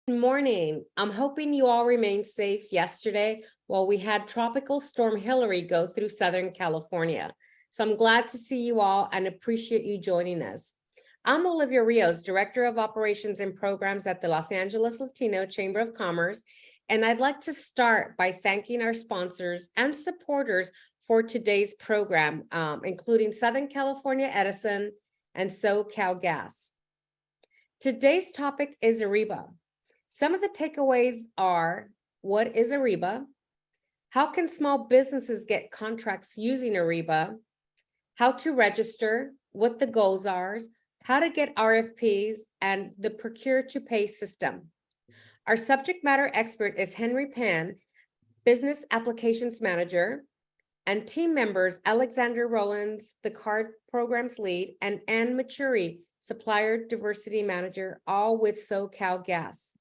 Good morning. I'm hoping you all remained safe yesterday while we had Tropical Storm Hillary go through Southern California. So I'm glad to see you all and appreciate you joining us. I'm Olivia Rios, Director of Operations and Programs at the Los Angeles Latino Chamber of Commerce, and I'd like to start by thanking our sponsors and supporters for today's program, including Southern California Edison and SoCal Gas. Today's topic is ARIBA. Some of the takeaways are: what is ARIBA? How can small businesses get contracts using ARIBA? How to register, what the goals are, how to get RFPs, and the procure to pay system. Our subject matter expert is Henry Pan, Business Applications Manager, and team members Alexander Rollins, the card programs lead, and Ann Maturi, Supplier Diversity Manager, all with SoCal Gas.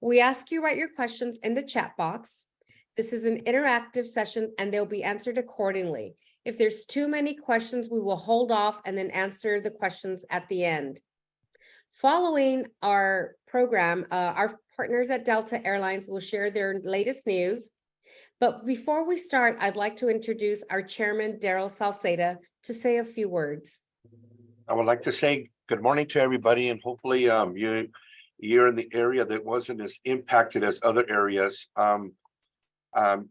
We ask you write your questions in the chat box. This is an interactive session and they'll be answered accordingly. If there's too many questions, we will hold off and then answer the questions at the end. Following our program, our partners at Delta Airlines will share their latest news. But before we start, I'd like to introduce our chairman, Daryl Salceda, to say a few words. I would like to say good morning to everybody, and hopefully you're in the area that wasn't as impacted as other areas.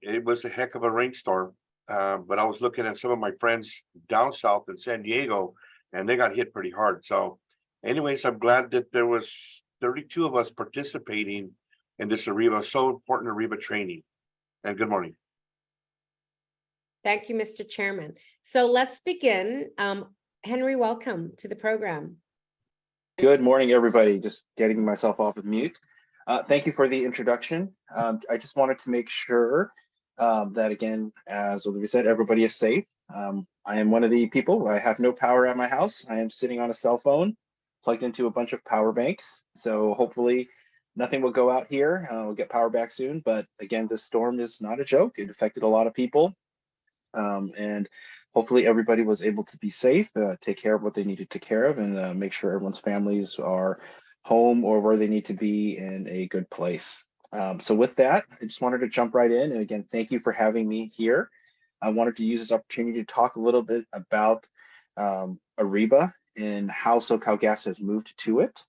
It was a heck of a rainstorm, but I was looking at some of my friends down south in San Diego, and they got hit pretty hard. So anyways, I'm glad that there was 32 of us participating in this ARIBA, so important ARIBA training. And good morning. Thank you, Mr. Chairman. So let's begin. Henry, welcome to the program. Good morning, everybody. Just getting myself off of mute. Thank you for the introduction. I just wanted to make sure that, again, as Olivia said, everybody is safe. I am one of the people. I have no power at my house. I am sitting on a cell phone plugged into a bunch of power banks. So hopefully nothing will go out here. We'll get power back soon. But again, this storm is not a joke. It affected a lot of people. And hopefully everybody was able to be safe, take care of what they needed to take care of, and make sure everyone's families are home or where they need to be in a good place. So with that, I just wanted to jump right in. And again, thank you for having me here. I wanted to use this opportunity to talk a little bit about ARIBA and how SoCal Gas has moved to it.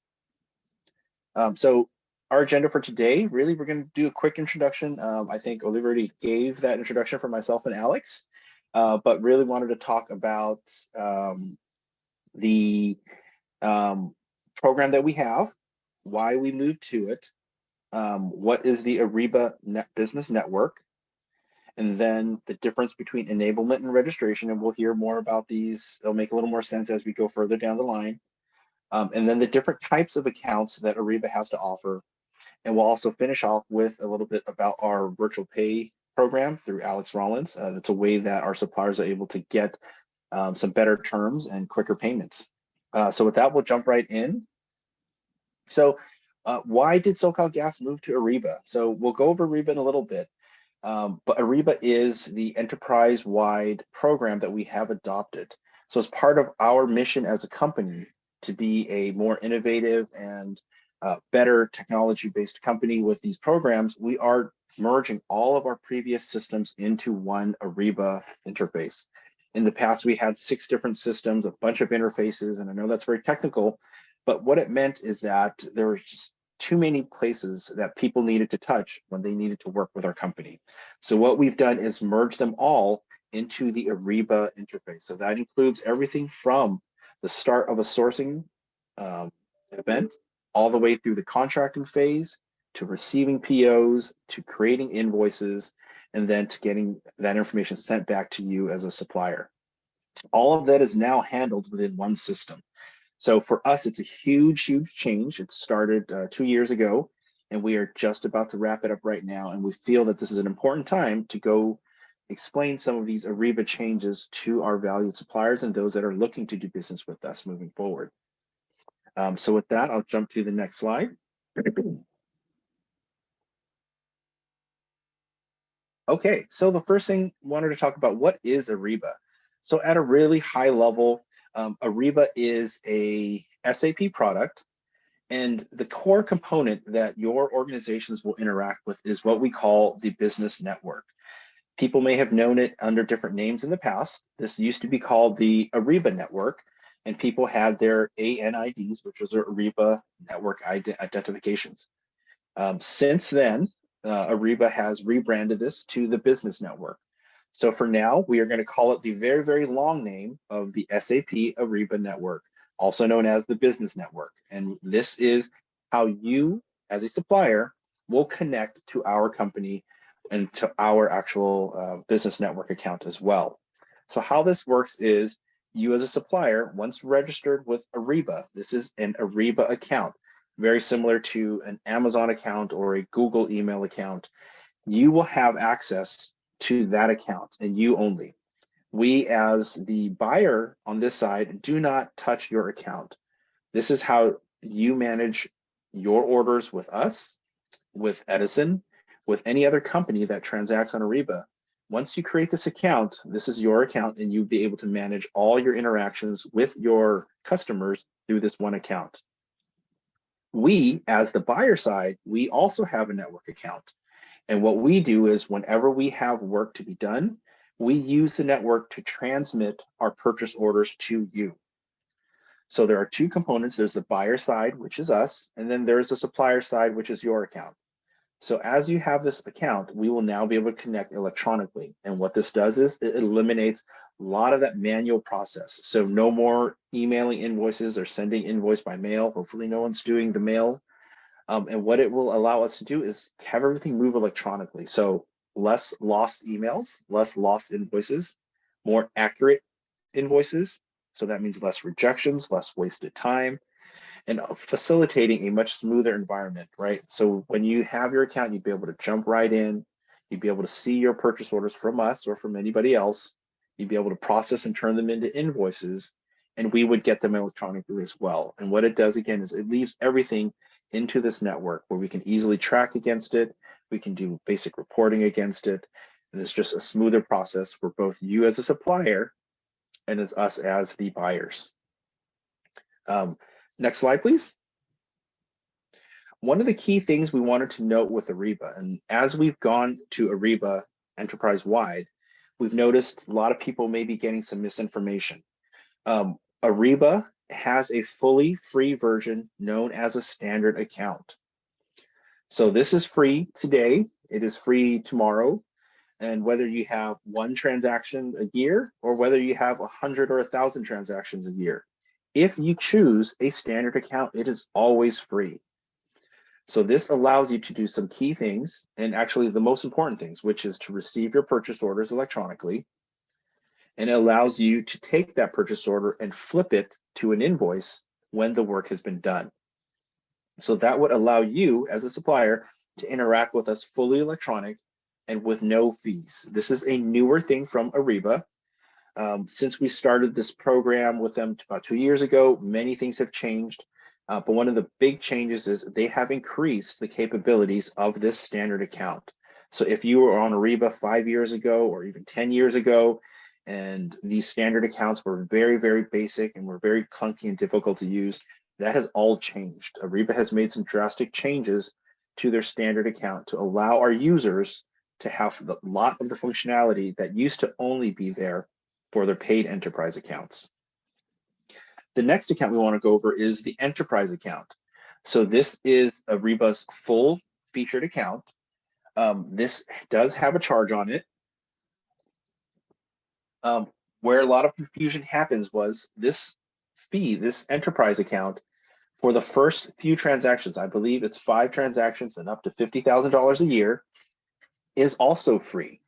So our agenda for today, really, we're going to do a quick introduction. I think Olivia already gave that introduction for myself and Alex. But really wanted to talk about the program that we have, why we moved to it, what is the ARIBA Business Network, and then the difference between enablement and registration, and we'll hear more about these. They'll make a little more sense as we go further down the line. And then the different types of accounts that ARIBA has to offer. And we'll also finish off with a little bit about our virtual pay program through Alex Rollins. That's a way that our suppliers are able to get some better terms and quicker payments. So with that, we'll jump right in. So why did SoCal Gas move to ARIBA? So we'll go over ARIBA in a little bit, but ARIBA is the enterprise-wide program that we have adopted. So as part of our mission as a company to be a more innovative and better technology-based company with these programs, we are merging all of our previous systems into one ARIBA interface. In the past, we had 6 different systems, a bunch of interfaces, and I know that's very technical, but what it meant is that there were just too many places that people needed to touch when they needed to work with our company. So what we've done is merge them all into the ARIBA interface. So that includes everything from the start of a sourcing event all the way through the contracting phase, to receiving POs, to creating invoices, and then to getting that information sent back to you as a supplier. All of that is now handled within one system. So for us, it's a huge, huge change. It started 2 years ago, and we are just about to wrap it up right now. And we feel that this is an important time to go explain some of these ARIBA changes to our valued suppliers and those that are looking to do business with us moving forward. So with that, I'll jump to the next slide. Okay, so the first thing I wanted to talk about, what is ARIBA? So at a really high level, ARIBA is a SAP product. And the core component that your organizations will interact with is what we call the business network. People may have known it under different names in the past. This used to be called the ARIBA network, and people had their ANIDs, which was their ARIBA network identifications. Since then, ARIBA has rebranded this to the business network. So for now, we are going to call it the very, very long name of the SAP ARIBA network, also known as the business network. And this is how you, as a supplier, will connect to our company and to our actual business network account as well. So how this works is you as a supplier, once registered with ARIBA, this is an ARIBA account, very similar to an Amazon account or a Google email account. You will have access to that account and you only. We as the buyer on this side do not touch your account. This is how you manage your orders with us, with Edison, with any other company that transacts on ARIBA. Once you create this account, this is your account and you'll be able to manage all your interactions with your customers through this one account. We, as the buyer side, we also have a network account. And what we do is whenever we have work to be done, we use the network to transmit our purchase orders to you. So there are two components. There's the buyer side, which is us, and then there's the supplier side, which is your account. So as you have this account, we will now be able to connect electronically. And what this does is it eliminates a lot of that manual process. So no more emailing invoices or sending invoice by mail. Hopefully no one's doing the mail. And what it will allow us to do is have everything move electronically. So less lost emails, less lost invoices, more accurate invoices. So that means less rejections, less wasted time, and facilitating a much smoother environment, right? So when you have your account, you'd be able to jump right in. You'd be able to see your purchase orders from us or from anybody else. You'd be able to process and turn them into invoices, and we would get them electronically as well. And what it does, again, is it leaves everything into this network where we can easily track against it. We can do basic reporting against it. And it's just a smoother process for both you as a supplier and as us as the buyers. Next slide, please. One of the key things we wanted to note with ARIBA, and as we've gone to ARIBA enterprise-wide, we've noticed a lot of people may be getting some misinformation. ARIBA has a fully free version known as a standard account. So this is free today, it is free tomorrow, and whether you have one transaction a year or whether you have 100 or 1,000 transactions a year, if you choose a standard account, it is always free. So this allows you to do some key things, and actually the most important things, which is to receive your purchase orders electronically. And it allows you to take that purchase order and flip it to an invoice when the work has been done. So that would allow you as a supplier to interact with us fully electronic and with no fees. This is a newer thing from ARIBA. Since we started this program with them about 2 years ago, many things have changed. But one of the big changes is they have increased the capabilities of this standard account. So if you were on ARIBA 5 years ago or even 10 years ago, and these standard accounts were very, very basic and were very clunky and difficult to use, that has all changed. ARIBA has made some drastic changes to their standard account to allow our users to have a lot of the functionality that used to only be there for their paid enterprise accounts. The next account we want to go over is the enterprise account. So this is ARIBA's full featured account. This does have a charge on it. Where a lot of confusion happens was this fee, this enterprise account, for the first few transactions, I believe it's 5 transactions and up to $50,000 a year, is also free.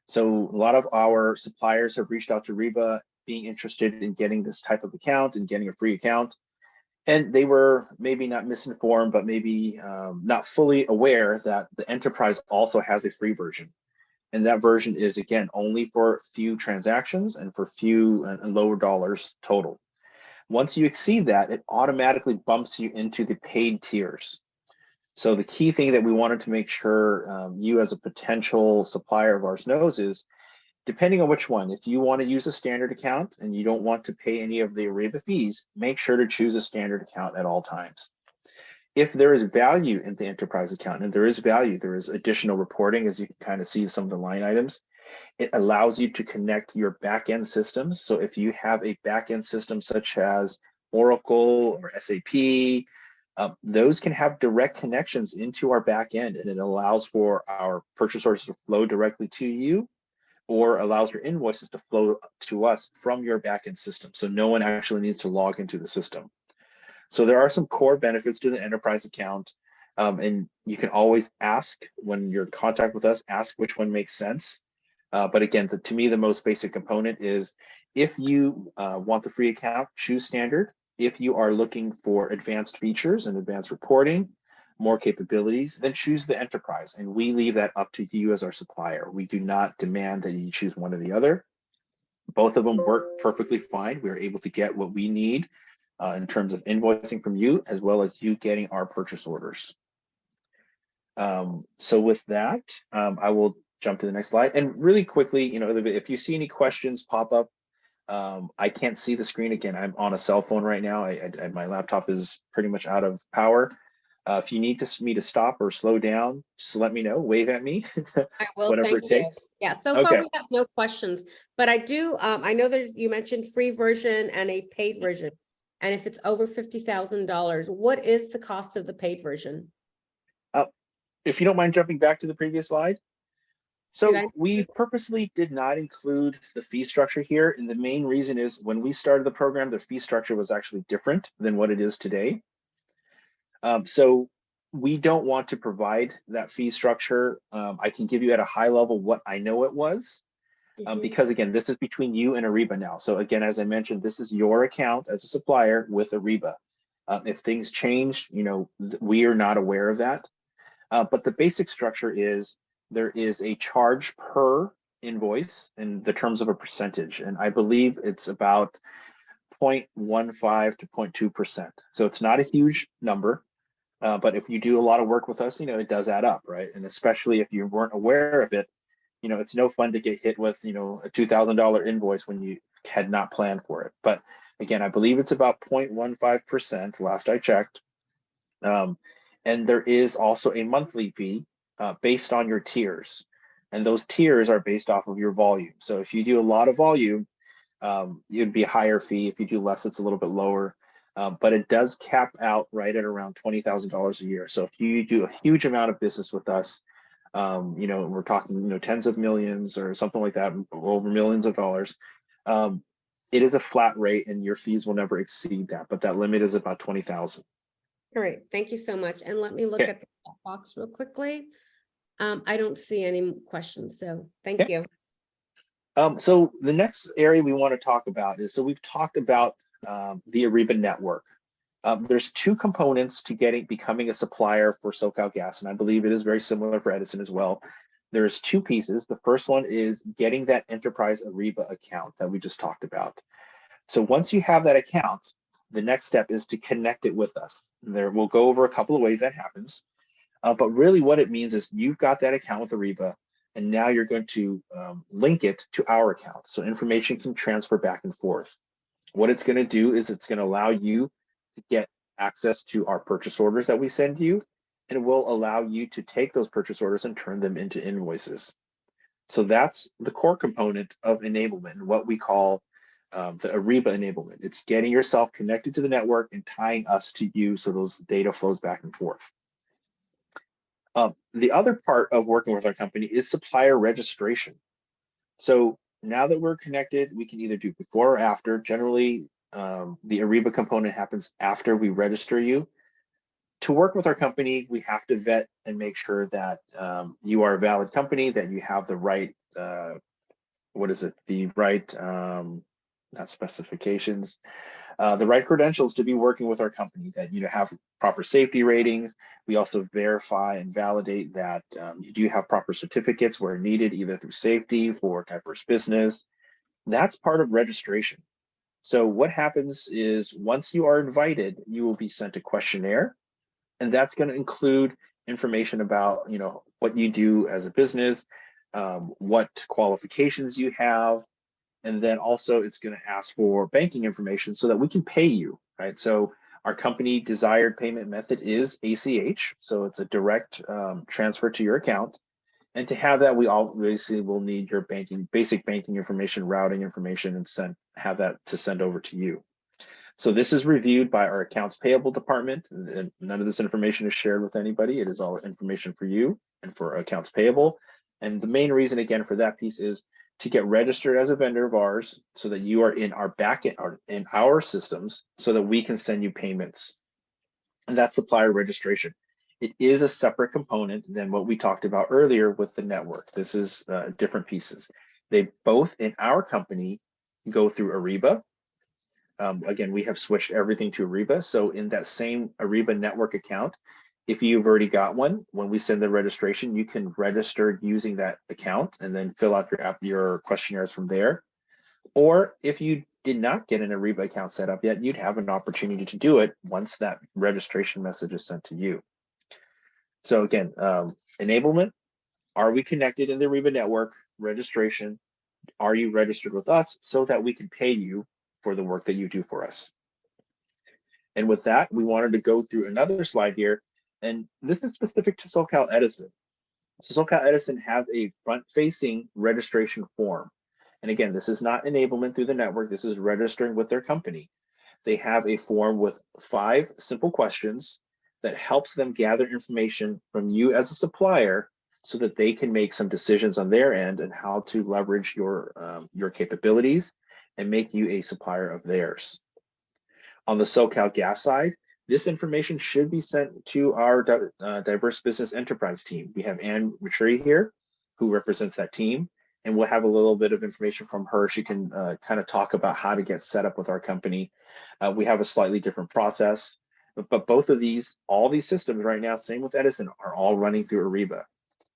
So a lot of our suppliers have reached out to ARIBA being interested in getting this type of account and getting a free account. And they were maybe not misinformed, but maybe not fully aware that the enterprise also has a free version. And that version is, again, only for few transactions and for few and lower dollars total. Once you exceed that, it automatically bumps you into the paid tiers. So the key thing that we wanted to make sure you as a potential supplier of ours knows is, depending on which one, if you want to use a standard account and you don't want to pay any of the ARIBA fees, make sure to choose a standard account at all times. If there is value in the enterprise account, and there is value, there is additional reporting, as you can kind of see some of the line items. It allows you to connect your back-end systems. So if you have a back-end system such as Oracle or SAP, those can have direct connections into our back end, and it allows for our purchase orders to flow directly to you, or allows your invoices to flow to us from your back-end system. So no one actually needs to log into the system. So there are some core benefits to the enterprise account. And you can always ask when you're in contact with us, ask which one makes sense. But again, to me, the most basic component is if you want the free account, choose standard. If you are looking for advanced features and advanced reporting, more capabilities, then choose the enterprise. And we leave that up to you as our supplier. We do not demand that you choose one or the other. Both of them work perfectly fine. We're able to get what we need in terms of invoicing from you, as well as you getting our purchase orders. So with that, I will jump to the next slide. And really quickly, if you see any questions pop up, I can't see the screen. Again, I'm on a cell phone right now. My laptop is pretty much out of power. If you need me to stop or slow down, just let me know, wave at me, I will, whatever thank it you. takes. Yeah, so far Okay. we have no questions, but I do, I know you mentioned free version and a paid version. And if it's over $50,000, what is the cost of the paid version? If you don't mind jumping back to the previous slide. So Did I- we purposely did not include the fee structure here. And the main reason is when we started the program, the fee structure was actually different than what it is today. So we don't want to provide that fee structure. I can give you at a high level what I know it was, because again, this is between you and ARIBA now. So again, as I mentioned, this is your account as a supplier with ARIBA. If things change, we are not aware of that. But the basic structure is there is a charge per invoice in the terms of a percentage. And I believe it's about 0.15 to 0.2%. So it's not a huge number. But if you do a lot of work with us, it does add up, right? And especially if you weren't aware of it, it's no fun to get hit with, a $2,000 invoice when you had not planned for it. But again, I believe it's about 0.15% last I checked. And there is also a monthly fee based on your tiers. And those tiers are based off of your volume. So if you do a lot of volume, it'd be a higher fee. If you do less, it's a little bit lower. But it does cap out right at around $20,000 a year. So if you do a huge amount of business with us, we're talking, tens of millions or something like that, over millions of dollars. It is a flat rate and your fees will never exceed that, but that limit is about 20,000. All right, thank you so much. And let me look Okay. at the chat box real quickly. I don't see any questions, so thank Okay. you. So the next area we want to talk about is, so we've talked about the ARIBA network. There's two components to becoming a supplier for SoCalGas, and I believe it is very similar for Edison as well. There's two pieces. The first one is getting that enterprise ARIBA account that we just talked about. So once you have that account, the next step is to connect it with us. We'll go over a couple of ways that happens. But really what it means is you've got that account with ARIBA, and now you're going to link it to our account. So information can transfer back and forth. What it's going to do is it's going to allow you to get access to our purchase orders that we send you, and it will allow you to take those purchase orders and turn them into invoices. So that's the core component of enablement, and what we call the ARIBA enablement. It's getting yourself connected to the network and tying us to you so those data flows back and forth. The other part of working with our company is supplier registration. So now that we're connected, we can either do before or after. Generally, the ARIBA component happens after we register you. To work with our company, we have to vet and make sure that you are a valid company, that you have the right, not specifications, the right credentials to be working with our company, that you have proper safety ratings. We also verify and validate that you do have proper certificates where needed, either through safety, for diverse business. That's part of registration. So what happens is once you are invited, you will be sent a questionnaire, and that's going to include information about what you do as a business, what qualifications you have, and then also it's going to ask for banking information so that we can pay you, right? So Our company desired payment method is ACH, so it's a direct transfer to your account. And to have that, we obviously will need your basic banking information, routing information, and have that to send over to you. So this is reviewed by our accounts payable department, and none of this information is shared with anybody. It is all information for you and for accounts payable. And the main reason, again, for that piece is to get registered as a vendor of ours so that you are in our backend or in our systems so that we can send you payments. And that's supplier registration. It is a separate component than what we talked about earlier with the network. This is different pieces. They both in our company go through ARIBA. Again, we have switched everything to ARIBA. So in that same ARIBA network account, if you've already got one, when we send the registration, you can register using that account and then fill out your questionnaires from there. Or if you did not get an ARIBA account set up yet, you'd have an opportunity to do it once that registration message is sent to you. So again, enablement, are we connected in the ARIBA network? Registration, are you registered with us so that we can pay you for the work that you do for us? And with that, we wanted to go through another slide here, and this is specific to SoCal Edison. So SoCal Edison has a front-facing registration form. And again, this is not enablement through the network, this is registering with their company. They have a form with 5 simple questions that helps them gather information from you as a supplier so that they can make some decisions on their end and how to leverage your capabilities and make you a supplier of theirs. On the SoCal Gas side, this information should be sent to our diverse business enterprise team. We have Ann Maturi here, who represents that team, and we'll have a little bit of information from her. She can kind of talk about how to get set up with our company. We have a slightly different process, but both of these, all these systems right now, same with Edison, are all running through ARIBA.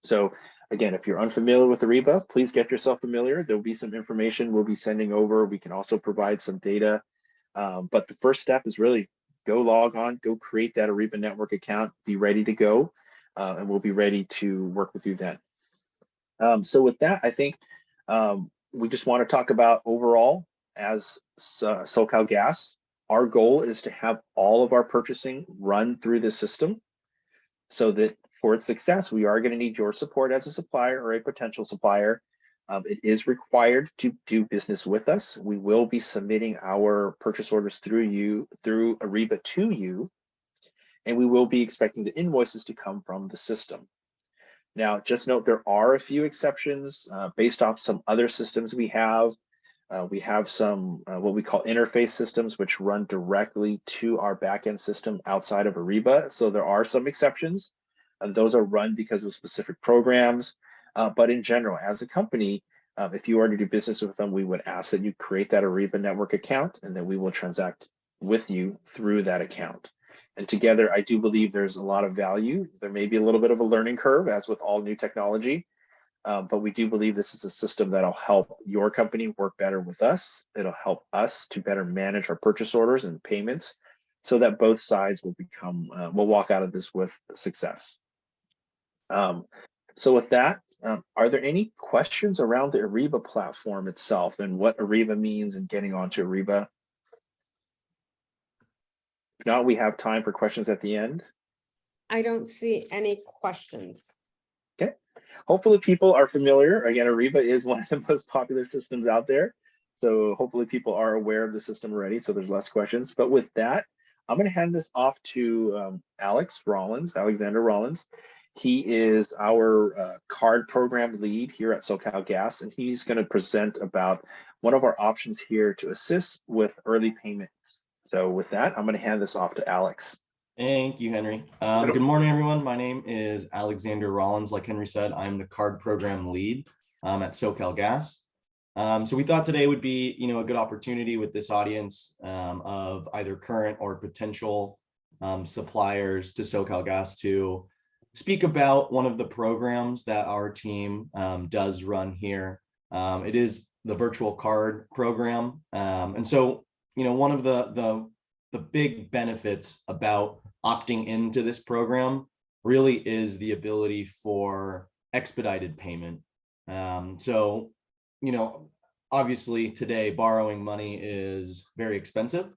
So again, if you're unfamiliar with ARIBA, please get yourself familiar. There'll be some information we'll be sending over. We can also provide some data. But the first step is really go log on, go create that ARIBA network account, be ready to go, and we'll be ready to work with you then. So with that, I think we just want to talk about overall as SoCal Gas, our goal is to have all of our purchasing run through this system so that for its success, we are going to need your support as a supplier or a potential supplier. It is required to do business with us. We will be submitting our purchase orders through ARIBA to you, and we will be expecting the invoices to come from the system. Now, just note there are a few exceptions based off some other systems we have. We have some what we call interface systems, which run directly to our backend system outside of ARIBA. So there are some exceptions, and those are run because of specific programs. But in general, as a company, if you are to do business with them, we would ask that you create that ARIBA network account, and then we will transact with you through that account. And together, I do believe there's a lot of value. There may be a little bit of a learning curve, as with all new technology, but we do believe this is a system that'll help your company work better with us. It'll help us to better manage our purchase orders and payments so that both sides will will walk out of this with success. So with that, are there any questions around the ARIBA platform itself and what ARIBA means and getting onto ARIBA? If not, we have time for questions at the end. I don't see any questions. Okay. Hopefully people are familiar. Again, ARIBA is one of the most popular systems out there. So hopefully people are aware of the system already, so there's less questions. But with that, I'm going to hand this off to Alexander Rollins. He is our card program lead here at SoCal Gas, and he's going to present about one of our options here to assist with early payments. So with that, I'm going to hand this off to Alex. Thank you, Henry. Good morning, everyone. My name is Alexander Rollins. Like Henry said, I'm the card program lead at SoCal Gas. So we thought today would be, a good opportunity with this audience of either current or potential suppliers to SoCal Gas to speak about one of the programs that our team does run here. It is the virtual card program. And so, one of the big benefits about opting into this program really is the ability for expedited payment. So, obviously today borrowing money is very expensive.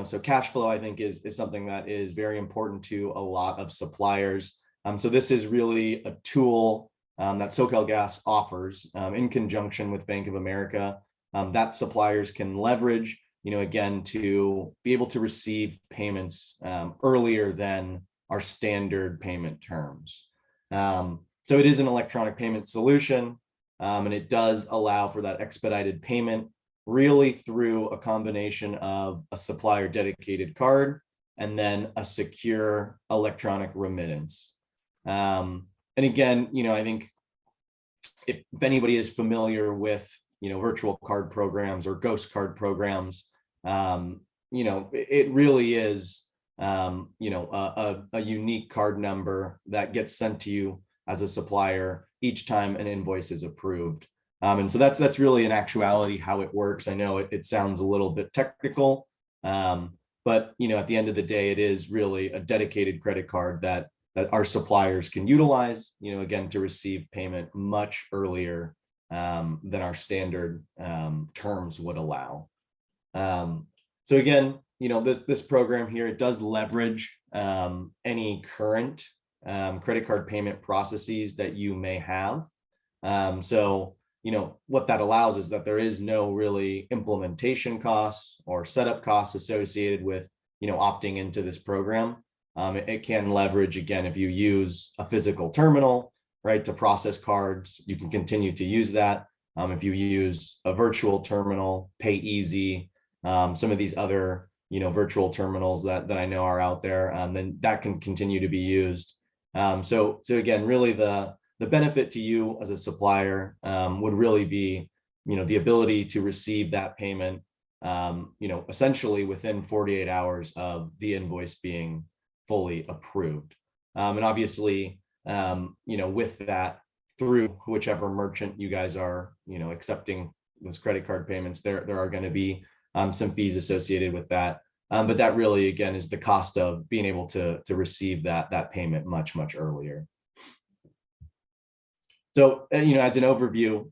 so cash flow, I think, is something that is very important to a lot of suppliers. So this is really a tool that SoCalGas offers in conjunction with Bank of America that suppliers can leverage, again, to be able to receive payments earlier than our standard payment terms. So it is an electronic payment solution, and it does allow for that expedited payment really through a combination of a supplier dedicated card and then a secure electronic remittance. And again, I think if anybody is familiar with, virtual card programs or ghost card programs, it really is, a unique card number that gets sent to you as a supplier each time an invoice is approved. And so that's really in actuality how it works. I know it sounds a little bit technical, but at the end of the day, it is really a dedicated credit card that our suppliers can utilize, again, to receive payment much earlier than our standard terms would allow. So again, this program here, it does leverage any current credit card payment processes that you may have. So what that allows is that there is no really implementation costs or setup costs associated with, opting into this program. It can leverage, again, if you use a physical terminal, right, to process cards, you can continue to use that. If you use a virtual terminal, Pay Easy, some of these other, virtual terminals that I know are out there, then that can continue to be used. So again, really the benefit to you as a supplier would really be, the ability to receive that payment, essentially within 48 hours of the invoice being fully approved. And obviously, with that, through whichever merchant you guys are, accepting those credit card payments, there are going to be some fees associated with that. But that really, again, is the cost of being able to receive that payment much, much earlier. So, as an overview,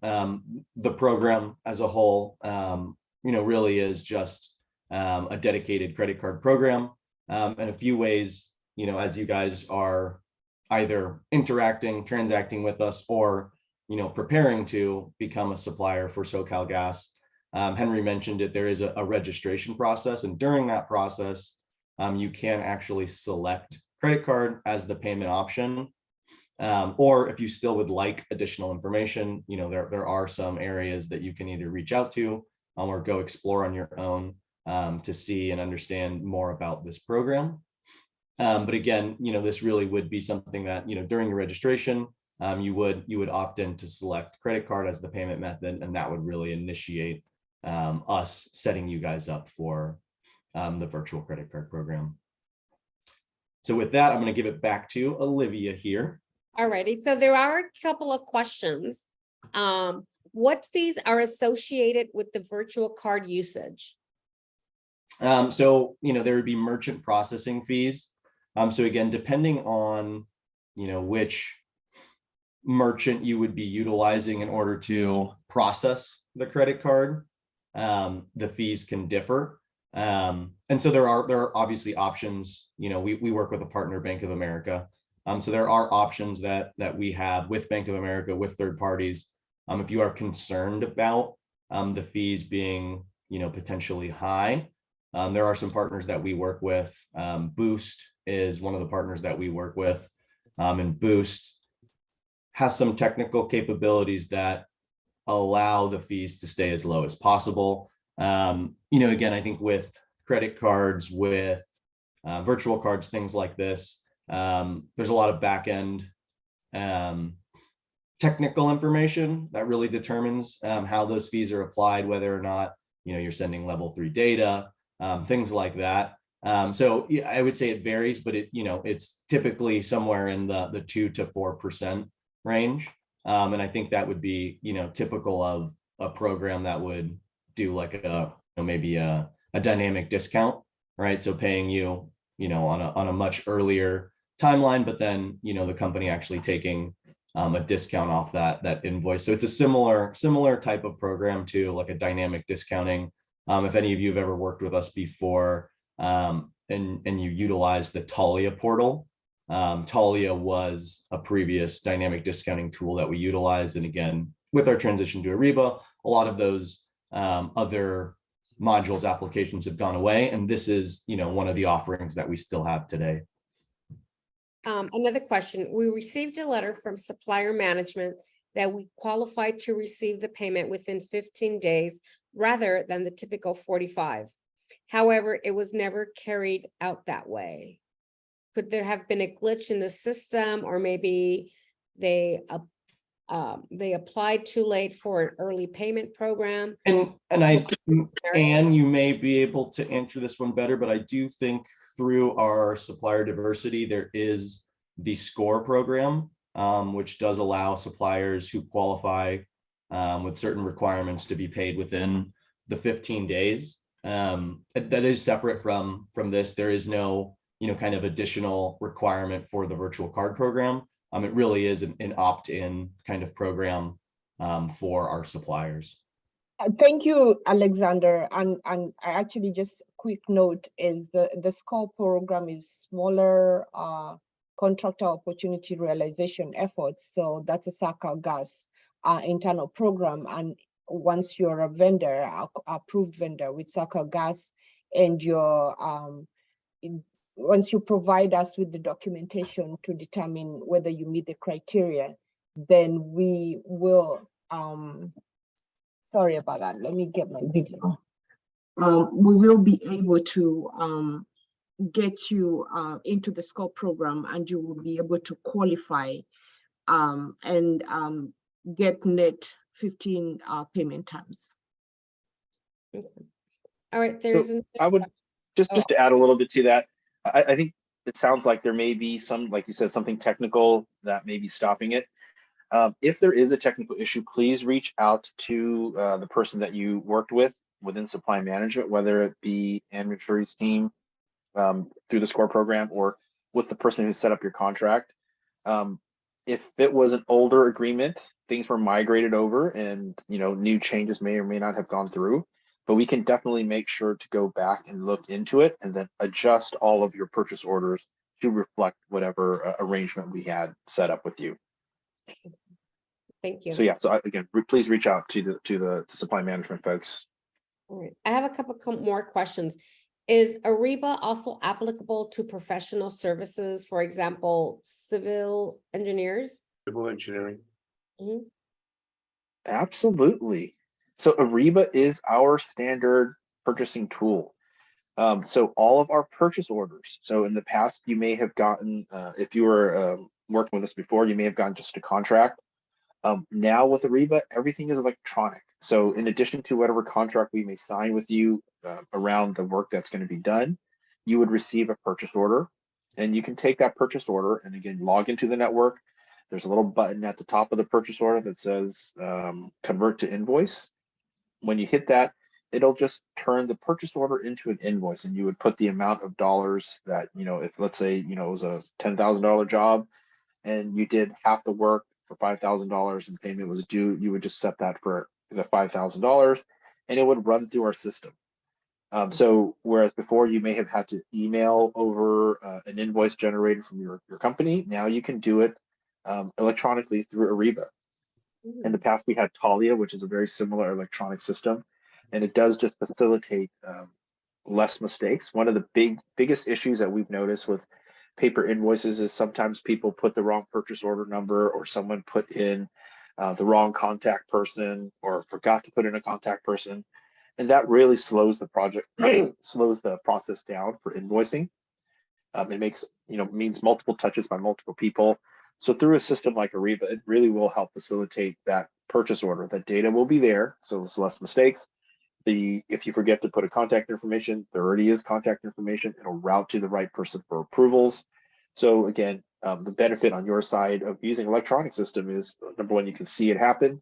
the program as a whole, really is just a dedicated credit card program. In a few ways, as you guys are either transacting with us, or, preparing to become a supplier for SoCalGas. Henry mentioned it, there is a registration process. And during that process, you can actually select credit card as the payment option. Or if you still would like additional information, there are some areas that you can either reach out to or go explore on your own to see and understand more about this program. But again, this really would be something that, during your registration, you would opt in to select credit card as the payment method, and that would really initiate us setting you guys up for the virtual credit card program. So with that, I'm going to give it back to Olivia here. Alrighty, so there are a couple of questions. What fees are associated with the virtual card usage? So, there would be merchant processing fees. So again, depending on, which merchant you would be utilizing in order to process the credit card, the fees can differ. And so there are obviously options. We work with a partner, Bank of America. So there are options that we have with Bank of America, with third parties. If you are concerned about the fees being, potentially high, there are some partners that we work with. Boost is one of the partners that we work with, and Boost has some technical capabilities that allow the fees to stay as low as possible. Again, I think with credit cards, with virtual cards, things like this, there's a lot of back end technical information that really determines how those fees are applied, whether or not you're sending level 3 data, things like that. So yeah, I would say it varies, but it's typically somewhere in the 2 to 4% range. And I think that would be typical of a program that would do like maybe a dynamic discount, right? So paying you on a much earlier timeline, but then the company actually taking a discount off that invoice. So it's a similar type of program to like a dynamic discounting. If any of you have ever worked with us before, and you utilize the Talia portal. Talia was a previous dynamic discounting tool that we utilized. And again, with our transition to Ariba, a lot of those other modules applications have gone away. And this is, one of the offerings that we still have today. Another question. We received a letter from supplier management that we qualified to receive the payment within 15 days rather than the typical 45. However, it was never carried out that way. Could there have been a glitch in the system, or maybe they applied too late for an early payment program? And you may be able to answer this one better, but I do think through our supplier diversity, there is the SCORE program, which does allow suppliers who qualify with certain requirements to be paid within the 15 days. That is separate from this. There is no, kind of additional requirement for the virtual card program. It really is an opt-in kind of program for our suppliers. Thank you, Alexander. And I actually just quick note is the SCORE program is smaller contractor opportunity realization efforts. So that's a Circle Gas internal program. And once you're a vendor, approved vendor with Circle Gas, and once you provide us with the documentation to determine whether you meet the criteria, then we will, sorry about that, let me get my video. We will be able to get you into the SCORE program, and you will be able to qualify and get net 15 payment terms. Okay. All right, there's I would just to add a little bit to that. I think it sounds like there may be some, like you said, something technical that may be stopping it. If there is a technical issue, please reach out to the person that you worked with within supply management, whether it be Ann Maturi's team through the SCORE program, or with the person who set up your contract. If it was an older agreement, things were migrated over, and new changes may or may not have gone through, but we can definitely make sure to go back and look into it and then adjust all of your purchase orders to reflect whatever arrangement we had set up with you. Thank you. So yeah, so again, please reach out to the supply management folks. All right, I have a couple more questions. Is ARIBA also applicable to professional services, for example, civil engineers? Civil engineering. Mm-hmm. Absolutely. So ARIBA is our standard purchasing tool. So all of our purchase orders. So in the past, you may have gotten, if you were working with us before, you may have gotten just a contract. Now with ARIBA, everything is electronic. So in addition to whatever contract we may sign with you around the work that's going to be done, you would receive a purchase order, and you can take that purchase order and again, log into the network. There's a little button at the top of the purchase order that says convert to invoice. When you hit that, it'll just turn the purchase order into an invoice, and you would put the amount of dollars that, if let's say, it was a $10,000 job and you did half the work for $5,000 and payment was due, you would just set that for the $5,000 and it would run through our system. So whereas before you may have had to email over an invoice generated from your company, now you can do it electronically through ARIBA. In the past, we had Talia, which is a very similar electronic system, and it does just facilitate less mistakes. One of the biggest issues that we've noticed with paper invoices is sometimes people put the wrong purchase order number, or someone put in the wrong contact person, or forgot to put in a contact person, and that really slows the project, slows the process down for invoicing. It makes, means multiple touches by multiple people. So through a system like ARIBA, it really will help facilitate that purchase order. That data will be there, so there's less mistakes. If you forget to put a contact information, there already is contact information. It'll route to the right person for approvals. So again, the benefit on your side of using electronic system is, number one, you can see it happen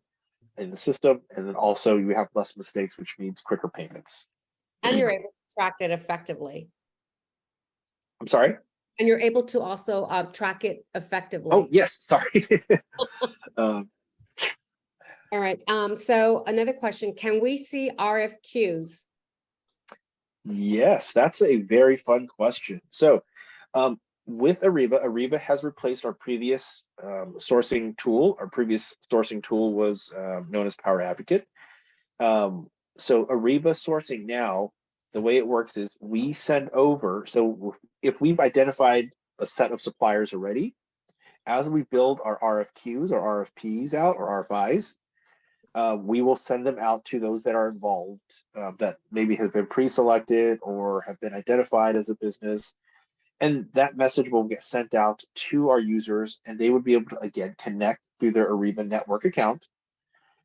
in the system, and then also you have less mistakes, which means quicker payments. And you're able to track it effectively. I'm sorry? And you're able to also track it effectively. Oh, yes, sorry. All right, so another question, can we see RFQs? Yes, that's a very fun question. So, with ARIBA has replaced our previous sourcing tool. Our previous sourcing tool was known as Power Advocate. So ARIBA sourcing now, the way it works is we send over. So if we've identified a set of suppliers already, as we build our RFQs or RFPs out or RFIs, we will send them out to those that are involved that maybe have been pre-selected or have been identified as a business. And that message will get sent out to our users, and they would be able to, again, connect through their ARIBA network account.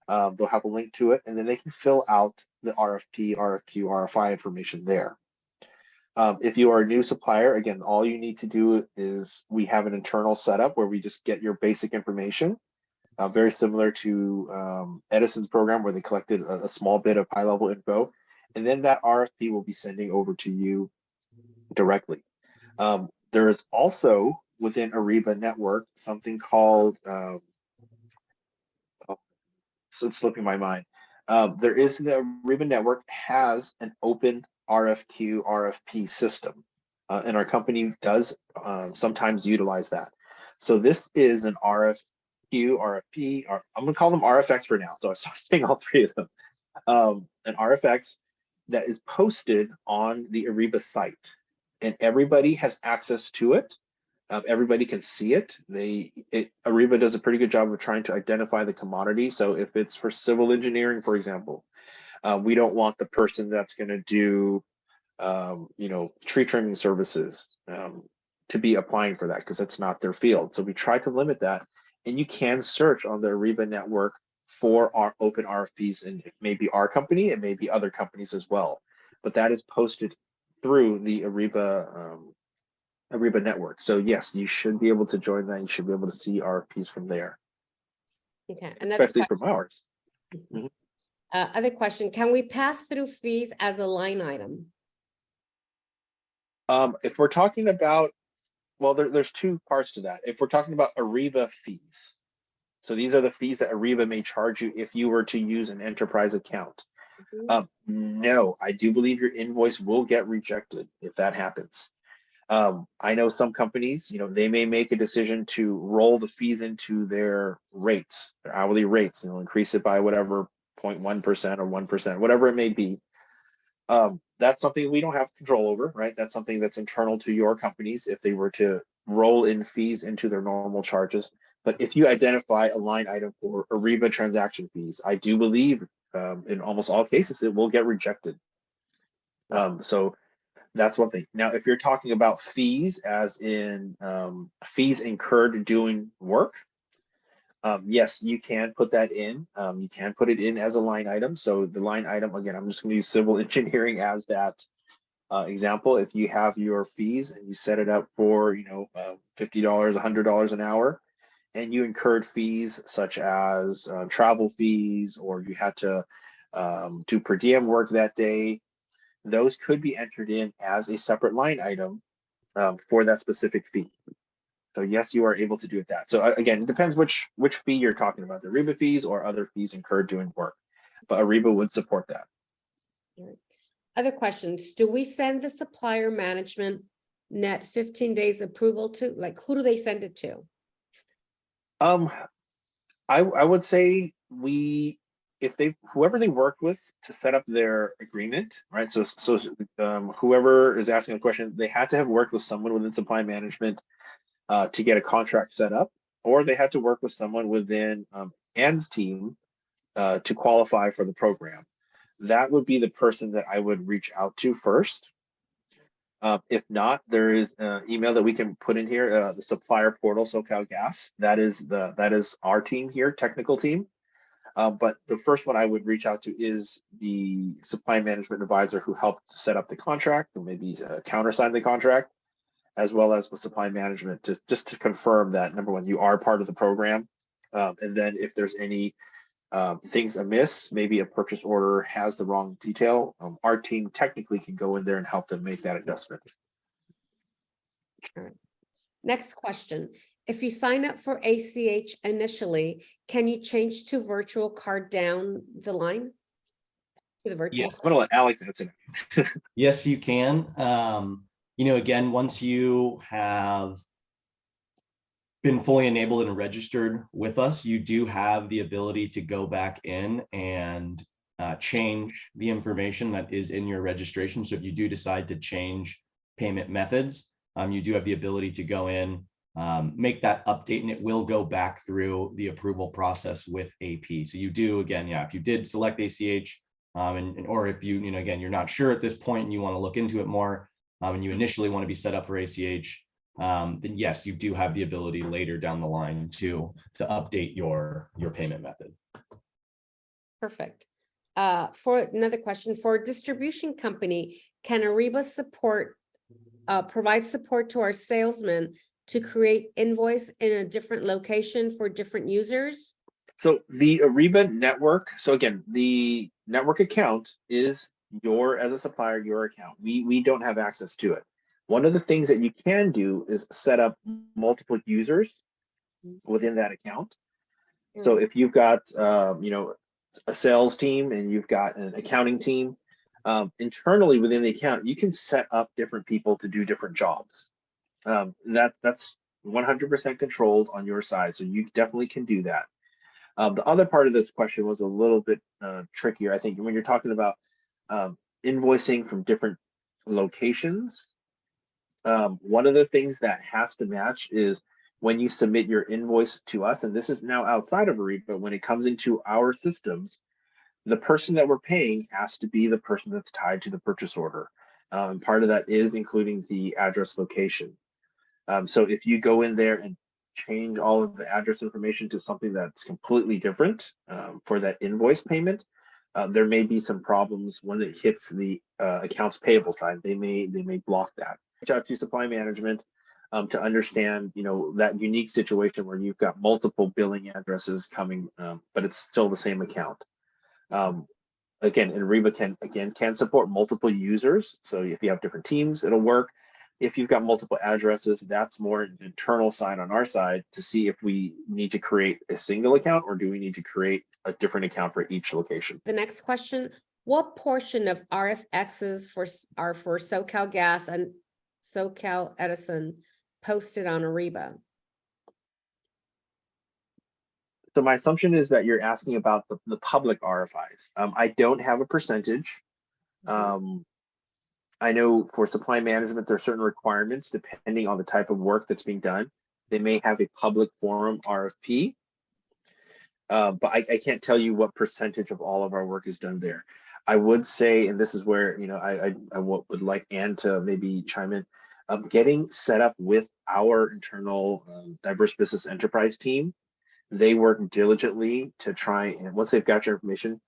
They'll have a link to it, and then they can fill out the RFP, RFQ, RFI information there. If you are a new supplier, again, all you need to do is we have an internal setup where we just get your basic information. Very similar to Edison's program where they collected a small bit of high-level info, and then that RFP will be sending over to you directly. There is also within ARIBA network something called, so it's slipping my mind. There is the ARIBA network has an open RFQ, RFP system, and our company does sometimes utilize that. So this is an RFQ, RFP, or I'm going to call them RFX for now. So I started saying all three of them. An RFX that is posted on the ARIBA site, and everybody has access to it. Everybody can see it. ARIBA does a pretty good job of trying to identify the commodity. So if it's for civil engineering, for example, we don't want the person that's going to do, tree trimming services to be applying for that because it's not their field. So we try to limit that. And you can search on the ARIBA network for our open RFPs, and it may be our company, it may be other companies as well. But that is posted through the ARIBA network. So yes, you should be able to join that. You should be able to see RFPs from there. Okay, another Especially from ours. other question, can we pass through fees as a line item? If we're talking about, well, there's two parts to that. If we're talking about ARIBA fees, so these are the fees that ARIBA may charge you if you were to use an enterprise account. No, I do believe your invoice will get rejected if that happens. I know some companies, they may make a decision to roll the fees into their rates, their hourly rates, and they'll increase it by whatever 0.1% or 1%, whatever it may be. That's something we don't have control over, right? That's something that's internal to your companies if they were to roll in fees into their normal charges. But if you identify a line item for ARIBA transaction fees, I do believe in almost all cases it will get rejected. So that's one thing. Now, if you're talking about fees, as in fees incurred doing work, yes, you can put that in. You can put it in as a line item. So the line item, again, I'm just going to use civil engineering as that example. If you have your fees and you set it up for, $50, $100 an hour, and you incurred fees such as travel fees, or you had to do per diem work that day, those could be entered in as a separate line item for that specific fee. So yes, you are able to do that. So again, it depends which fee you're talking about, the ARIBA fees or other fees incurred doing work, but ARIBA would support that. Other questions, do we send the supplier management net 15 days approval to, like, who do they send it to? I would say whoever they work with to set up their agreement, right? So whoever is asking a question, they had to have worked with someone within supply management to get a contract set up, or they had to work with someone within Ann's team to qualify for the program. That would be the person that I would reach out to first. If not, there is an email that we can put in here, the supplier portal, SoCal Gas. That is our team here, technical team. But the first one I would reach out to is the supply management advisor who helped set up the contract, or maybe countersign the contract, as well as with supply management just to confirm that, number one, you are part of the program. And then if there's any things amiss, maybe a purchase order has the wrong detail, our team technically can go in there and help them make that adjustment. Next question. If you sign up for ACH initially, can you change to virtual card down the line? The virtual. Yes. I'm gonna let Alex answer that. Yes, you can. Again, once you have been fully enabled and registered with us, you do have the ability to go back in and change the information that is in your registration. So if you do decide to change payment methods, you do have the ability to go in, make that update, and it will go back through the approval process with AP. So you do, again, yeah, if you did select ACH, or if you, again, you're not sure at this point and you want to look into it more, and you initially want to be set up for ACH, then yes, you do have the ability later down the line to update your payment method. Perfect. For another question, for a distribution company, can ARIBA provide support to our salesmen to create invoice in a different location for different users? So the ARIBA network, so again, the network account is as a supplier, your account. We don't have access to it. One of the things that you can do is set up multiple users within that account. So if you've got, a sales team and you've got an accounting team, internally within the account, you can set up different people to do different jobs. That's 100% controlled on your side. So you definitely can do that. The other part of this question was a little bit trickier. I think when you're talking about invoicing from different locations, one of the things that has to match is when you submit your invoice to us, and this is now outside of ARIBA, but when it comes into our systems, the person that we're paying has to be the person that's tied to the purchase order. And part of that is including the address location. So if you go in there and change all of the address information to something that's completely different for that invoice payment, there may be some problems when it hits the accounts payable side. They may block that. Reach out to supply management to understand, that unique situation where you've got multiple billing addresses coming, but it's still the same account. Again, and ARIBA can support multiple users. So if you have different teams, it'll work. If you've got multiple addresses, that's more an internal side on our side to see if we need to create a single account or do we need to create a different account for each location. The next question, what portion of RFXs are for SoCal Gas and SoCal Edison posted on ARIBA? So my assumption is that you're asking about the public RFIs. I don't have a percentage. I know for supply management, there are certain requirements depending on the type of work that's being done. They may have a public forum RFP, but I can't tell you what percentage of all of our work is done there. I would say, and this is where, I would like Ann to maybe chime in, getting set up with our internal diverse business enterprise team. They work diligently to try, and once they've got your information,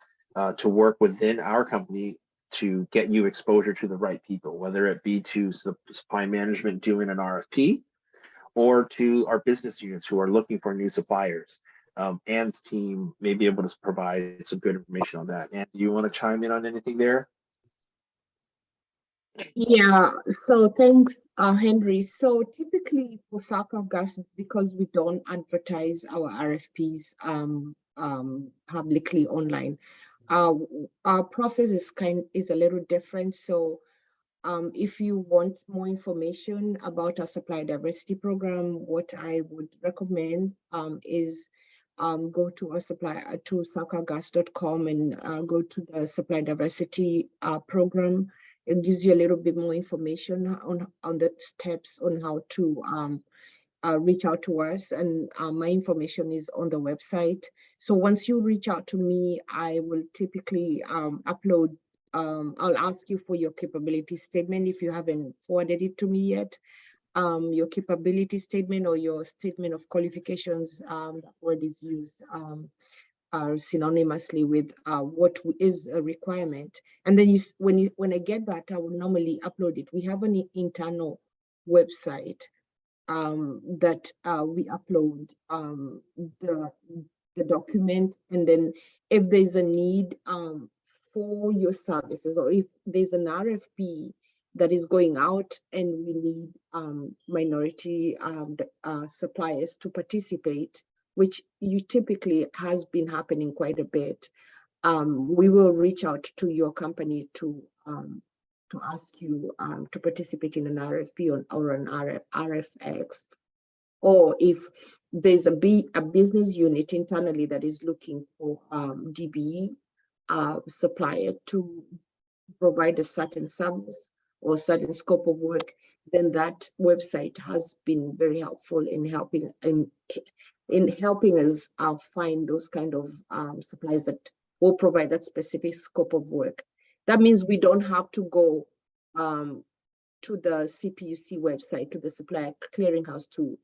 to work within our company to get you exposure to the right people, whether it be to supply management doing an RFP or to our business units who are looking for new suppliers. Ann's team may be able to provide some good information on that. Ann, do you want to chime in on anything there? Yeah, so thanks, Henry. So typically for SoCal Gas, because we don't advertise our RFPs publicly online, our process is a little different. So if you want more information about our supply diversity program, what I would recommend is go to our to SoCalGas.com and go to the supply diversity program. It gives you a little bit more information on the steps on how to reach out to us, and my information is on the website. So once you reach out to me, I will typically upload. I'll ask you for your capability statement if you haven't forwarded it to me yet. Your capability statement or your statement of qualifications, that word is used synonymously with what is a requirement. And then when I get that, I will normally upload it. We have an internal website that we upload the document, and then if there's a need for your services, or if there's an RFP that is going out and we need minority suppliers to participate, which typically has been happening quite a bit, we will reach out to your company to ask you to participate in an RFP or an RFX, or if there's a business unit internally that is looking for DBE supplier to provide a certain service or certain scope of work, then that website has been very helpful in helping us find those kind of suppliers that will provide that specific scope of work. That means we don't have to go to the CPUC website, to the supplier clearinghouse to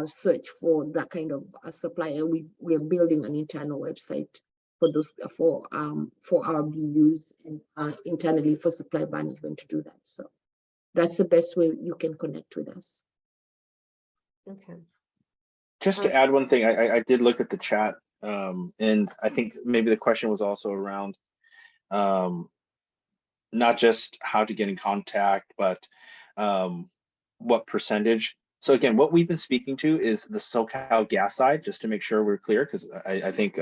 search for that kind of supplier. We are building an internal website for those for our BUs and internally for supply management to do that. So that's the best way you can connect with us. Okay. Just to add one thing, I did look at the chat, and I think maybe the question was also around not just how to get in contact, but what percentage. So again, what we've been speaking to is the SoCal gas side, just to make sure we're clear, because I think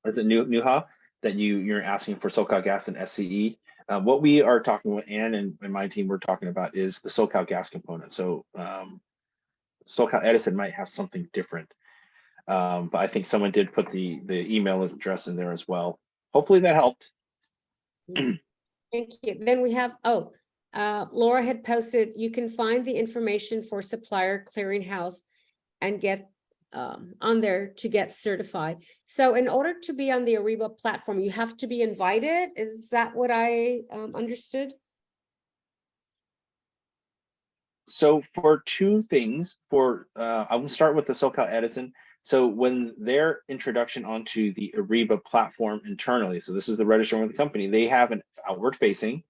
is it Nuha that you're asking for SoCal gas and SCE. What we are talking with Ann and my team we're talking about is the SoCal gas component. So SoCal Edison might have something different, but I think someone did put the email address in there as well. Hopefully that helped. Thank you. Then we have, Laura had posted, you can find the information for supplier clearinghouse and get on there to get certified. So in order to be on the ARIBA platform, you have to be invited. Is that what I understood? So for two things, I will start with the SoCal Edison. So when their introduction onto the ARIBA platform internally, so this is the registering of the company, they have an outward facing.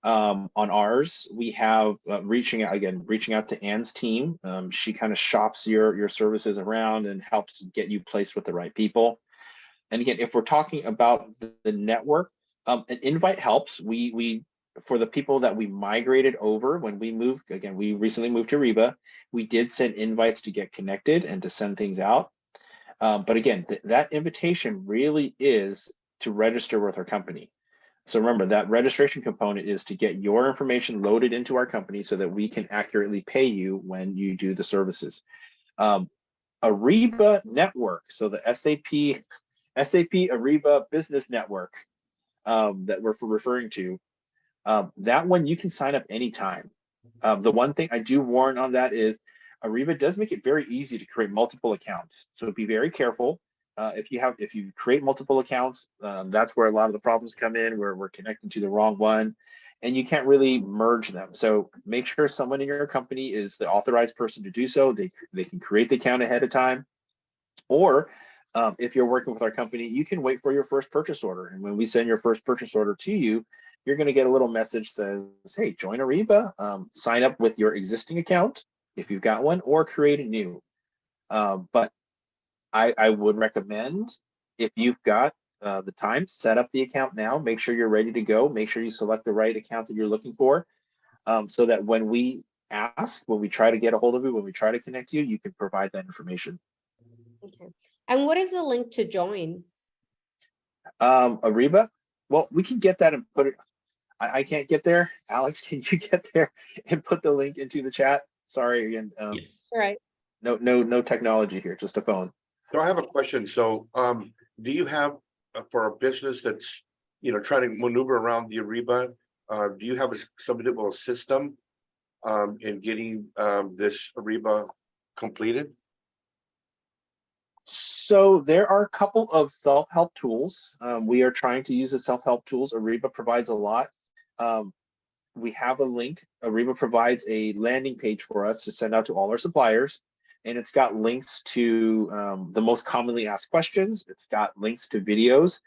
On ours, we have reaching out to Ann's team. She kind of shops your services around and helps get you placed with the right people. And again, if we're talking about the network, an invite helps. We for the people that we migrated over when we moved, again, we recently moved to ARIBA, we did send invites to get connected and to send things out. But again, that invitation really is to register with our company. So remember, that registration component is to get your information loaded into our company so that we can accurately pay you when you do the services. ARIBA network, so the SAP ARIBA business network that we're referring to, that one you can sign up anytime. The one thing I do warn on that is ARIBA does make it very easy to create multiple accounts. So be very careful. If you create multiple accounts, that's where a lot of the problems come in, where we're connecting to the wrong one and you can't really merge them. So make sure someone in your company is the authorized person to do so. They can create the account ahead of time. Or if you're working with our company, you can wait for your first purchase order. And when we send your first purchase order to you, you're going to get a little message that says, hey, join ARIBA, sign up with your existing account if you've got one, or create a new. But I would recommend, if you've got the time, set up the account now, make sure you're ready to go, make sure you select the right account that you're looking for, so that when we try to get a hold of you, when we try to connect you, you can provide that information. Okay. And what is the link to join? ARIBA, well, we can get that and put it, I can't get there. Alex, can you get there and put the link into the chat? Sorry again. Yes. All right. No technology here, just a phone. So I have a question. So do you have for a business that's trying to maneuver around the ARIBA, do you have somebody that will assist them in getting this ARIBA completed? So there are a couple of self-help tools. We are trying to use the self-help tools. ARIBA provides a lot. We have a link. ARIBA provides a landing page for us to send out to all our suppliers. And it's got links to the most commonly asked questions. It's got links to videos.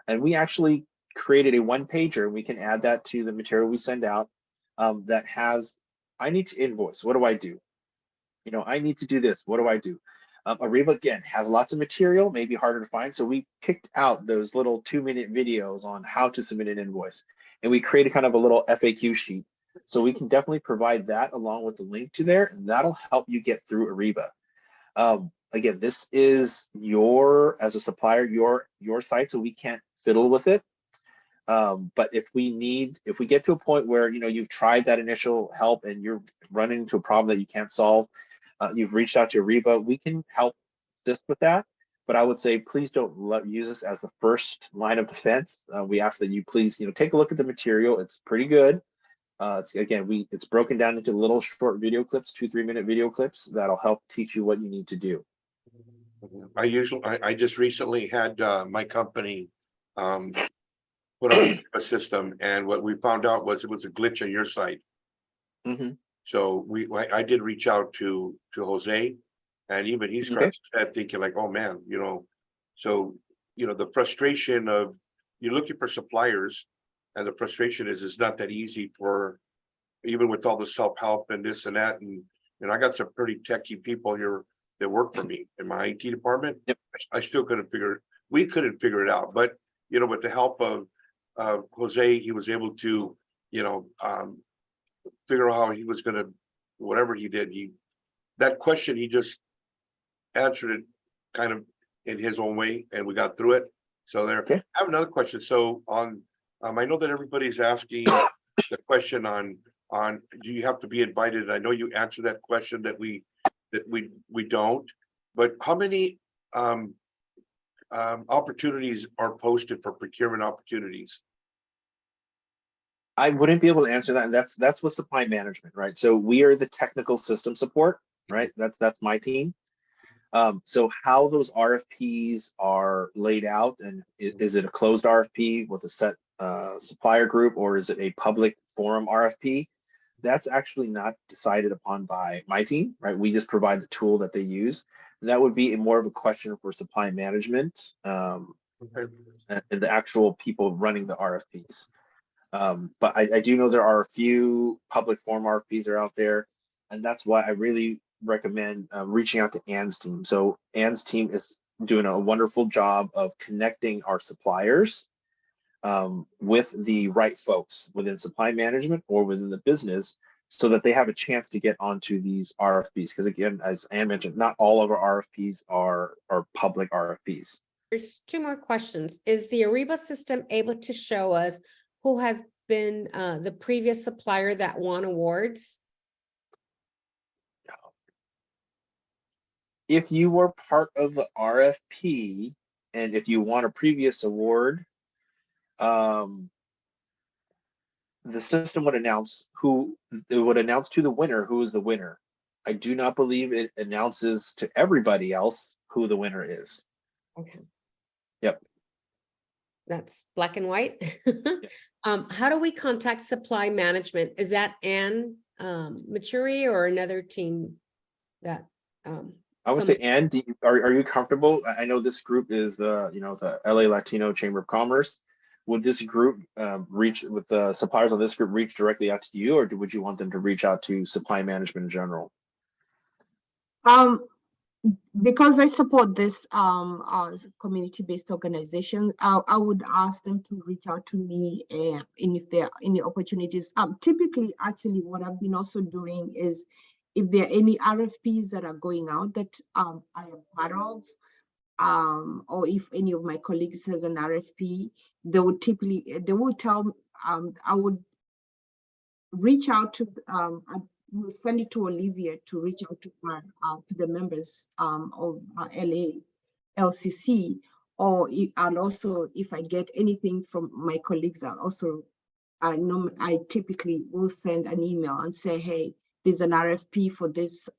And we actually created a one-pager. We can add that to the material we send out that has, I need to invoice. What do I do? I need to do this. What do I do? ARIBA, again, has lots of material, maybe harder to find. So we picked out those little 2-minute videos on how to submit an invoice. And we created kind of a little FAQ sheet. So we can definitely provide that along with the link to there, and that'll help you get through ARIBA. again, this is as a supplier, your site, so we can't fiddle with it. But if we get to a point where, you've tried that initial help and you're running into a problem that you can't solve, you've reached out to ARIBA, we can help assist with that. But I would say, please don't use this as the first line of defense. We ask that you please, take a look at the material. It's pretty good. It's broken down into little short video clips, 2-3 minute video clips that'll help teach you what you need to do. I just recently had my company put on a system, and what we found out was it was a glitch on your site. Mm-hmm. So I did reach out to Jose, and even he scratched his head thinking like, oh man, so the frustration of you're looking for suppliers, and the frustration is it's not that easy for, even with all the self-help and this and that, and I got some pretty techy people here that work for me in my IT department. Yep. I still we couldn't figure it out, but with the help of Jose, he was able to figure out how he was going to, whatever he did, that question, he just answered it kind of in his own way, and we got through it. So there. Okay. I have another question. So on, I know that everybody's asking the question on do you have to be invited? I know you answered that question that we don't, but how many opportunities are posted for procurement opportunities? I wouldn't be able to answer that, and that's with supply management, right? So we are the technical system support, right? That's my team. So how those RFPs are laid out, and is it a closed RFP with a set supplier group, or is it a public forum RFP? That's actually not decided upon by my team, right? We just provide the tool that they use. And that would be more of a question for supply management and the actual people running the RFPs. But I do know there are a few public forum RFPs that are out there, and that's why I really recommend reaching out to Ann's team. So Ann's team is doing a wonderful job of connecting our suppliers with the right folks within supply management or within the business, so that they have a chance to get onto these RFPs. Because again, as Ann mentioned, not all of our RFPs are public RFPs. There's 2 more questions. Is the ARIBA system able to show us who has been the previous supplier that won awards? If you were part of the RFP and if you won a previous award, the system would announce to the winner who is the winner. I do not believe it announces to everybody else who the winner is. Okay. Yep. That's black and white. How do we contact supply management? Is that Ann Maturi or another team that I would say, Ann, are you comfortable? I know this group is the LA Latino Chamber of Commerce. Would this group reach with the suppliers on this group reach directly out to you, or would you want them to reach out to supply management in general? Because I support this community-based organization, I would ask them to reach out to me, and if there are any opportunities. Typically, actually, what I've been also doing is, if there are any RFPs that are going out that I am part of, or if any of my colleagues has an RFP, they would tell, I would reach out to, we'll send it to Olivia to reach out to her, to the members of LA LCC, and also if I get anything from my colleagues, I typically will send an email and say, hey, there's an RFP for this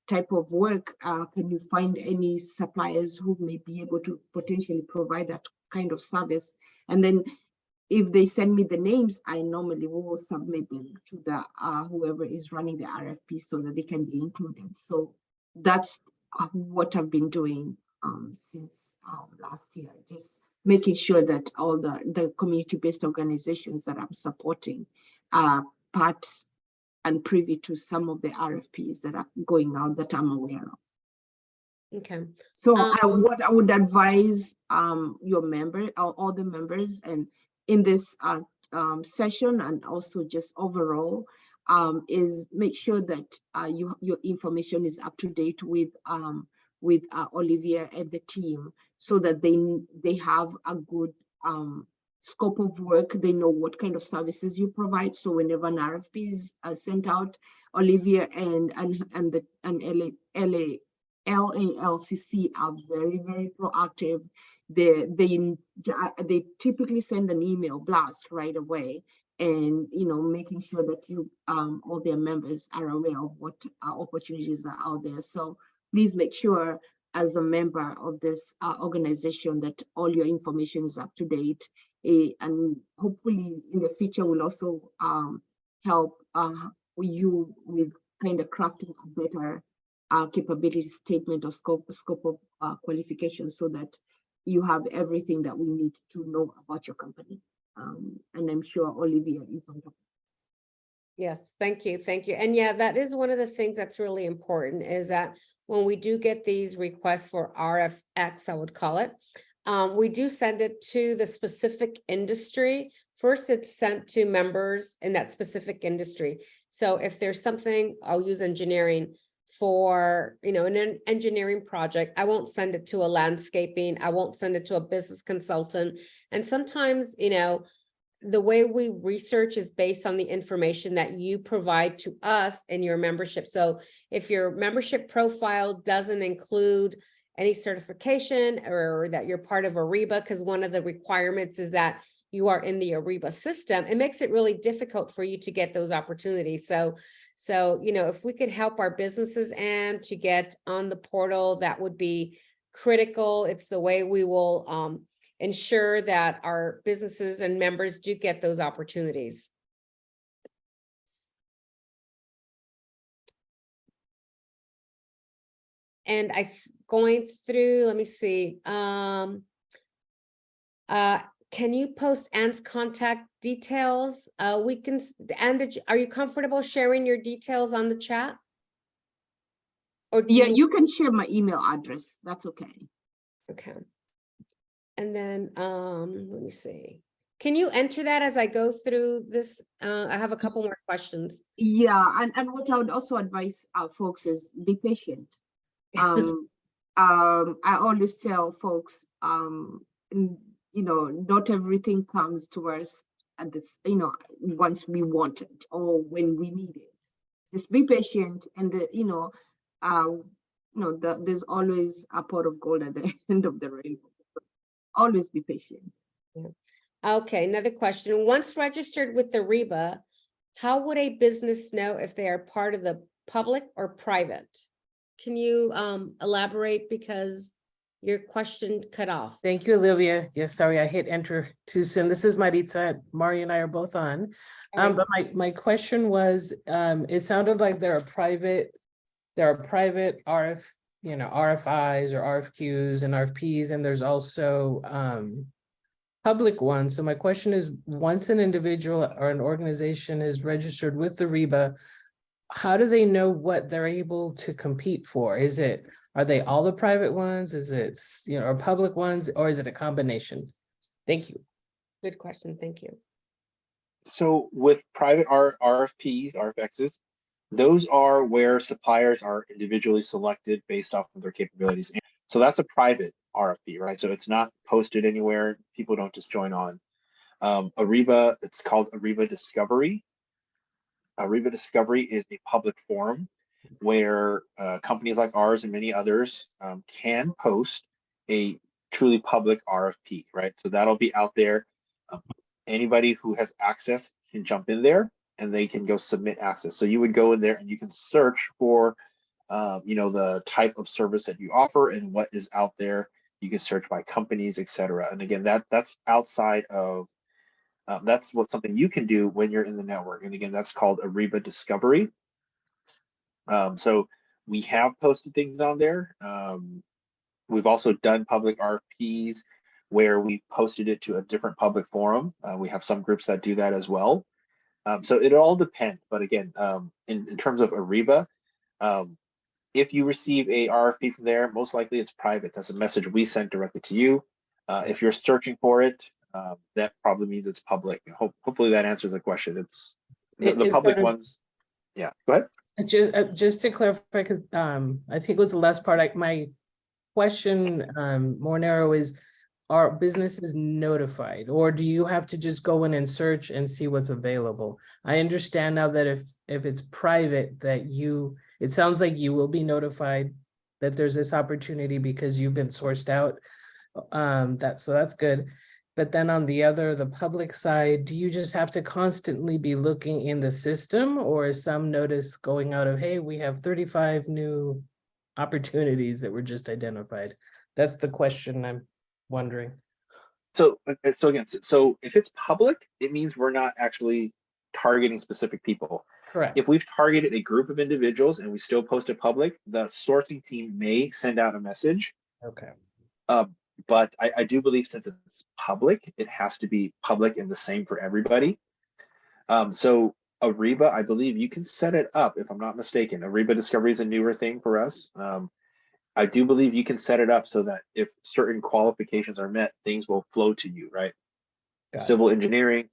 type of work. Can you find any suppliers who may be able to potentially provide that kind of service? And then if they send me the names, I normally will submit them to the whoever is running the RFP so that they can be included. So that's what I've been doing since last year, just making sure that all the community-based organizations that I'm supporting are part and privy to some of the RFPs that are going out that I'm aware of. Okay. So what I would advise your member, or all the members, and in this session and also just overall, is make sure that your information is up to date with with Olivia and the team so that they have a good scope of work. They know what kind of services you provide. So whenever an RFP is sent out, Olivia and LALCC are very, very proactive. They typically send an email blast right away, and making sure that all their members are aware of what opportunities are out there. So please make sure as a member of this organization that all your information is up to date, and hopefully in the future will also help you with kind of crafting a better capability statement or scope of qualification, so that you have everything that we need to know about your company. And I'm sure Olivia is on top. Yes, thank you. Thank you. And yeah, that is one of the things that's really important, is that when we do get these requests for RFX, I would call it, we do send it to the specific industry. First, it's sent to members in that specific industry. So if there's something, I'll use engineering for, an engineering project, I won't send it to a landscaping, I won't send it to a business consultant. And sometimes, the way we research is based on the information that you provide to us in your membership. So if your membership profile doesn't include any certification, or that you're part of ARIBA, because one of the requirements is that you are in the ARIBA system, it makes it really difficult for you to get those opportunities. So if we could help our businesses and to get on the portal, that would be critical. It's the way we will ensure that our businesses and members do get those opportunities. And going through, let me see. Can you post Anne's contact details? Anne, are you comfortable sharing your details on the chat? Or you can share my email address. That's okay. Okay. And then, let me see. Can you enter that as I go through this? I have a couple more questions. Yeah, and what I would also advise folks is be patient. I always tell folks, not everything comes to us at this, once we want it or when we need it. Just be patient, and there's always a pot of gold at the end of the rainbow. Always be patient. Yeah. Okay, another question. Once registered with the ARIBA, how would a business know if they are part of the public or private? Can you elaborate, because your question cut off? Thank you, Olivia. Yes, sorry, I hit enter too soon. This is Maritza. Mario and I are both on. But my question was, it sounded like there are private RFIs or RFQs and RFPs, and there's also public ones. So my question is, once an individual or an organization is registered with the ARIBA, how do they know what they're able to compete for? Are they all the private ones? Is it, or public ones, or is it a combination? Thank you. Good question. Thank you. So with private RFPs, RFXs, those are where suppliers are individually selected based off of their capabilities. So that's a private RFP, right? So it's not posted anywhere. People don't just join on. ARIBA, it's called ARIBA Discovery. ARIBA Discovery is a public forum where companies like ours and many others can post a truly public RFP, right? So that'll be out there. Anybody who has access can jump in there and they can go submit access. So you would go in there and you can search for, the type of service that you offer and what is out there. You can search by companies, etc. And again, that's outside of, that's something you can do when you're in the network. And again, that's called ARIBA Discovery. So we have posted things on there. We've also done public RFPs where we posted it to a different public forum. We have some groups that do that as well. So it all depends. But again, in terms of ARIBA, if you receive a RFP from there, most likely it's private. That's a message we sent directly to you. If you're searching for it, that probably means it's public. Hopefully that answers the question. It's the public ones. Yeah, go ahead. Just to clarify, because I think it was the last part, my question more narrow is, are businesses notified, or do you have to just go in and search and see what's available? I understand now that if it's private, that it sounds like you will be notified that there's this opportunity because you've been sourced out. So that's good. But then on the public side, do you just have to constantly be looking in the system, or is some notice going out of, hey, we have 35 new opportunities that were just identified? That's the question I'm wondering. So if it's public, it means we're not actually targeting specific people. Correct. If we've targeted a group of individuals and we still post it public, the sourcing team may send out a message. Okay. But I do believe since it's public, it has to be public and the same for everybody. So ARIBA, I believe you can set it up, if I'm not mistaken. ARIBA Discovery is a newer thing for us. I do believe you can set it up so that if certain qualifications are met, things will flow to you, right? Got it. Civil engineering,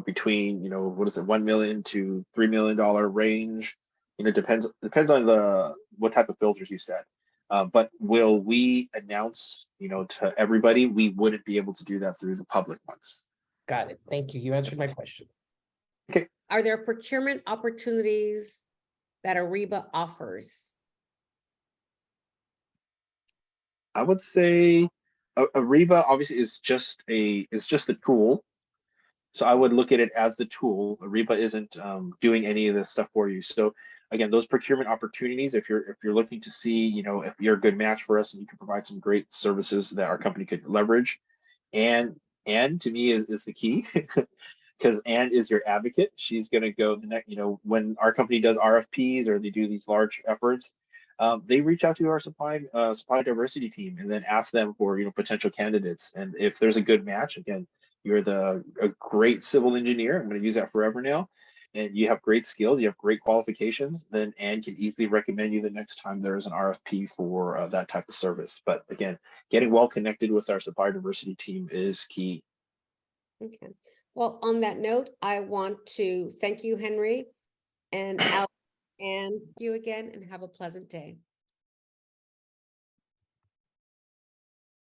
between, what is it, $1 million to $3 million range. Depends on what type of filters you set. But will we announce, to everybody? We wouldn't be able to do that through the public ones. Got it. Thank you. You answered my question. Okay. Are there procurement opportunities that ARIBA offers? I would say ARIBA obviously is just a tool. So I would look at it as the tool. ARIBA isn't doing any of this stuff for you. So again, those procurement opportunities, if you're looking to see, if you're a good match for us and you can provide some great services that our company could leverage, and to me is the key. Because Ann is your advocate. She's going to go the next, when our company does RFPs or they do these large efforts, they reach out to our supply diversity team and then ask them for, potential candidates. And if there's a good match, again, you're a great civil engineer. I'm going to use that forever now. And you have great skills, you have great qualifications, then Ann can easily recommend you the next time there's an RFP for that type of service. But again, getting well connected with our supply diversity team is key. Okay. Well, on that note, I want to thank you, Henry, and Al, and you again, and have a pleasant day.